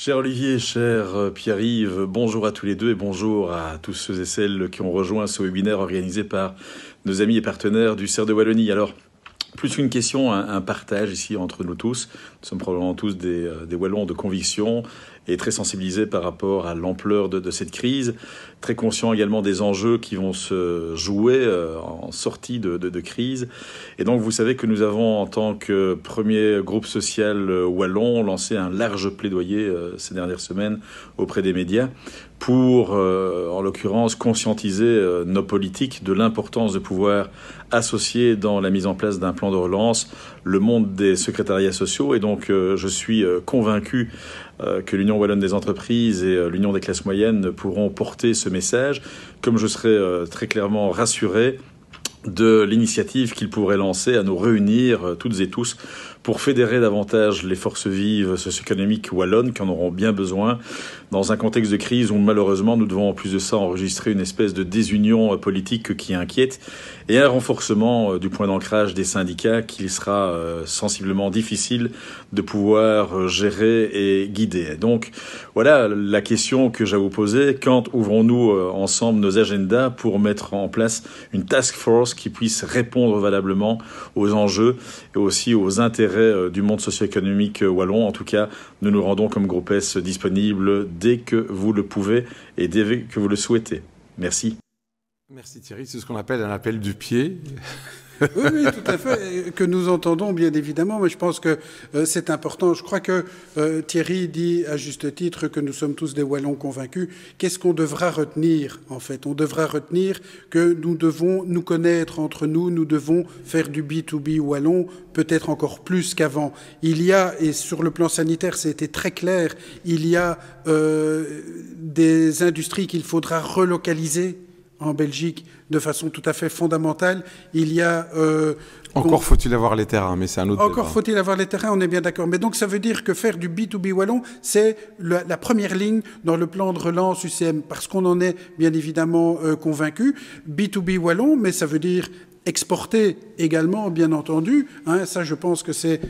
Cher Olivier, cher Pierre-Yves, bonjour à tous les deux et bonjour à tous ceux et celles qui ont rejoint ce webinaire organisé par nos amis et partenaires du CERF de Wallonie. Alors, plus qu'une question, un partage ici entre nous tous. Nous sommes probablement tous des Wallons de conviction et très sensibilisés par rapport à l'ampleur de cette crise, très conscients également des enjeux qui vont se jouer en sortie de crise. Et donc vous savez que nous avons en tant que premier groupe social wallon lancé un large plaidoyer ces dernières semaines auprès des médias pour, en l'occurrence, conscientiser nos politiques de l'importance de pouvoir associer dans la mise en place d'un plan de relance le monde des secrétariats sociaux. Et donc je suis convaincu que l'Union wallonne des entreprises et l'Union des classes moyennes pourront porter ce message, comme je serai très clairement rassuré de l'initiative qu'ils pourraient lancer à nous réunir toutes et tous pour fédérer davantage les forces vives socio-économiques wallonnes qui en auront bien besoin dans un contexte de crise où malheureusement nous devons en plus de ça enregistrer une espèce de désunion politique qui inquiète et un renforcement du point d'ancrage des syndicats qu'il sera sensiblement difficile de pouvoir gérer et guider. Donc voilà la question que j'ai à vous poser. Quand ouvrons-nous ensemble nos agendas pour mettre en place une task force qui puisse répondre valablement aux enjeux et aussi aux intérêts du monde socio-économique wallon? En tout cas, nous nous rendons comme groupe S disponible dès que vous le pouvez et dès que vous le souhaitez. Merci. Merci Thierry, c'est ce qu'on appelle un appel du pied. Oui, tout à fait, que nous entendons bien évidemment, mais je pense que c'est important. Je crois que Thierry dit à juste titre que nous sommes tous des Wallons convaincus. Qu'est-ce qu'on devra retenir en fait? On devra retenir que nous devons nous connaître entre nous, nous devons faire du B2B wallon, peut-être encore plus qu'avant. Il y a, et sur le plan sanitaire c'était très clair, il y a des industries qu'il faudra relocaliser en Belgique de façon tout à fait fondamentale. Il y a... Encore faut-il avoir les terrains, mais c'est un autre Encore débat. faut-il avoir les terrains, on est bien d'accord. Mais donc ça veut dire que faire du B2B wallon, c'est la première ligne dans le plan de relance UCM, parce qu'on en est bien évidemment convaincu. B2B wallon, mais ça veut dire exporter également, bien entendu. Hein, ça, je pense que c'est...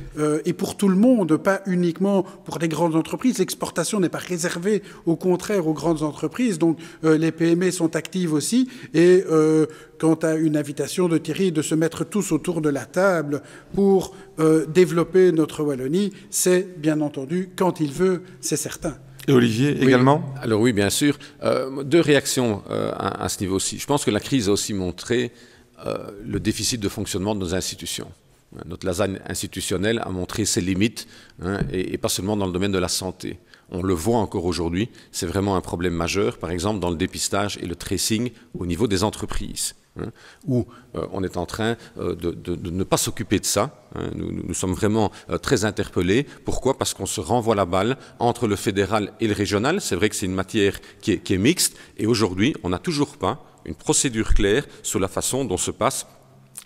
et pour tout le monde, pas uniquement pour les grandes entreprises. L'exportation n'est pas réservée, au contraire, aux grandes entreprises. Donc, les PME sont actives aussi. Et quant à une invitation de Thierry de se mettre tous autour de la table pour développer notre Wallonie, c'est, bien entendu, quand il veut, c'est certain. Et Olivier, également? Alors oui, bien sûr. Deux réactions à ce niveau-ci. Je pense que la crise a aussi montré le déficit de fonctionnement de nos institutions. Notre lasagne institutionnelle a montré ses limites, hein, et pas seulement dans le domaine de la santé. On le voit encore aujourd'hui, c'est vraiment un problème majeur, par exemple dans le dépistage et le tracing au niveau des entreprises, hein, où on est en train de ne pas s'occuper de ça. Hein. Nous sommes vraiment très interpellés. Pourquoi? Parce qu'on se renvoie la balle entre le fédéral et le régional. C'est vrai que c'est une matière qui est mixte, et aujourd'hui, on n'a toujours pas une procédure claire sur la façon dont se passe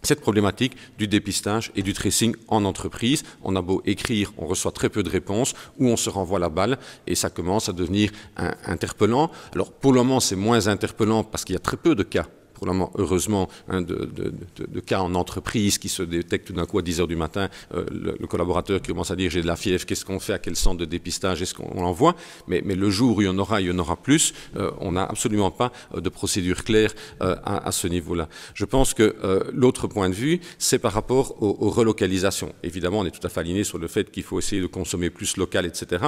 cette problématique du dépistage et du tracing en entreprise. On a beau écrire, on reçoit très peu de réponses, ou on se renvoie la balle, et ça commence à devenir interpellant. Alors pour le moment, c'est moins interpellant parce qu'il y a très peu de cas, pour le moment, heureusement, hein, de cas en entreprise qui se détectent tout d'un coup à 10 h du matin. Le collaborateur qui commence à dire « j'ai de la fièvre, qu'est-ce qu'on fait, à quel centre de dépistage, est-ce qu'on l'envoie ?» mais le jour où il y en aura plus, on n'a absolument pas de procédure claire à ce niveau-là. Je pense que l'autre point de vue, c'est par rapport aux relocalisations. Évidemment, on est tout à fait aligné sur le fait qu'il faut essayer de consommer plus local, etc.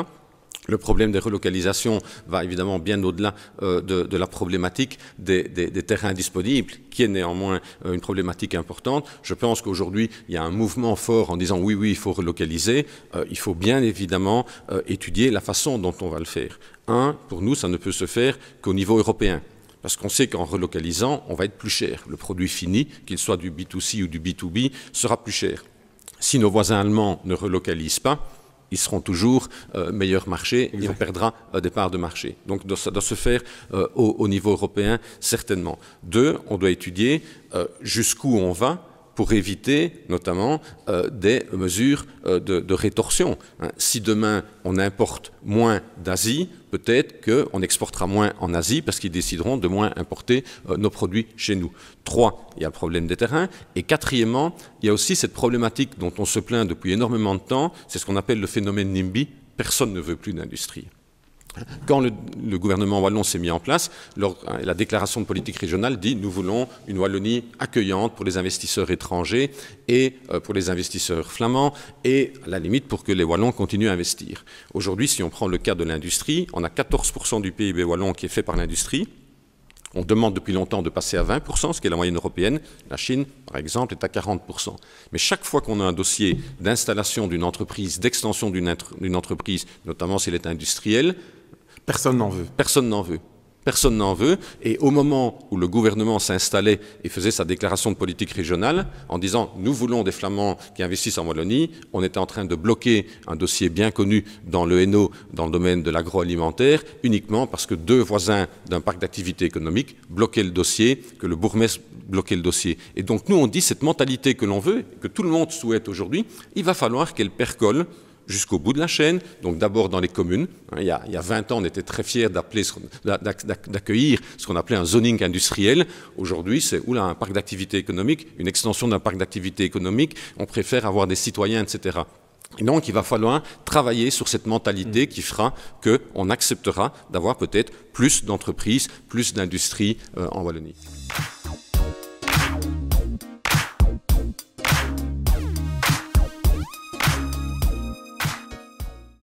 Le problème des relocalisations va évidemment bien au-delà de la problématique des terrains disponibles, qui est néanmoins une problématique importante. Je pense qu'aujourd'hui, il y a un mouvement fort en disant oui, il faut relocaliser. Il faut bien évidemment étudier la façon dont on va le faire. Pour nous, ça ne peut se faire qu'au niveau européen. Parce qu'on sait qu'en relocalisant, on va être plus cher. Le produit fini, qu'il soit du B2C ou du B2B, sera plus cher. Si nos voisins allemands ne relocalisent pas, ils seront toujours meilleur marché et on perdra des parts de marché. Donc ça doit se faire au niveau européen, certainement. On doit étudier jusqu'où on va pour éviter notamment des mesures de rétorsion. Hein. Si demain on importe moins d'Asie, peut-être qu'on exportera moins en Asie parce qu'ils décideront de moins importer nos produits chez nous. 3, il y a le problème des terrains. Et 4e, il y a aussi cette problématique dont on se plaint depuis énormément de temps, c'est ce qu'on appelle le phénomène NIMBY. Personne ne veut plus d'industrie. Quand le gouvernement wallon s'est mis en place, la déclaration de politique régionale dit « Nous voulons une Wallonie accueillante pour les investisseurs étrangers et pour les investisseurs flamands et à la limite pour que les Wallons continuent à investir ». Aujourd'hui, si on prend le cas de l'industrie, on a 14% du PIB wallon qui est fait par l'industrie. On demande depuis longtemps de passer à 20%, ce qui est la moyenne européenne. La Chine, par exemple, est à 40%. Mais chaque fois qu'on a un dossier d'installation d'une entreprise, d'extension d'une entreprise, notamment si elle est industrielle, personne n'en veut. Personne n'en veut. Personne n'en veut. Et au moment où le gouvernement s'installait et faisait sa déclaration de politique régionale, en disant « Nous voulons des Flamands qui investissent en Wallonie », on était en train de bloquer un dossier bien connu dans le Hainaut, dans le domaine de l'agroalimentaire, uniquement parce que 2 voisins d'un parc d'activité économique bloquaient le dossier, que le bourgmestre bloquait le dossier. Et donc nous, on dit cette mentalité que l'on veut, que tout le monde souhaite aujourd'hui, il va falloir qu'elle percole jusqu'au bout de la chaîne, donc d'abord dans les communes. Il y a 20 ans, on était très fiers d'accueillir ce qu'on appelait un zoning industriel. Aujourd'hui, c'est un parc d'activité économique, une extension d'un parc d'activité économique. On préfère avoir des citoyens, etc. Et donc, il va falloir travailler sur cette mentalité qui fera qu'on acceptera d'avoir peut-être plus d'entreprises, plus d'industries en Wallonie.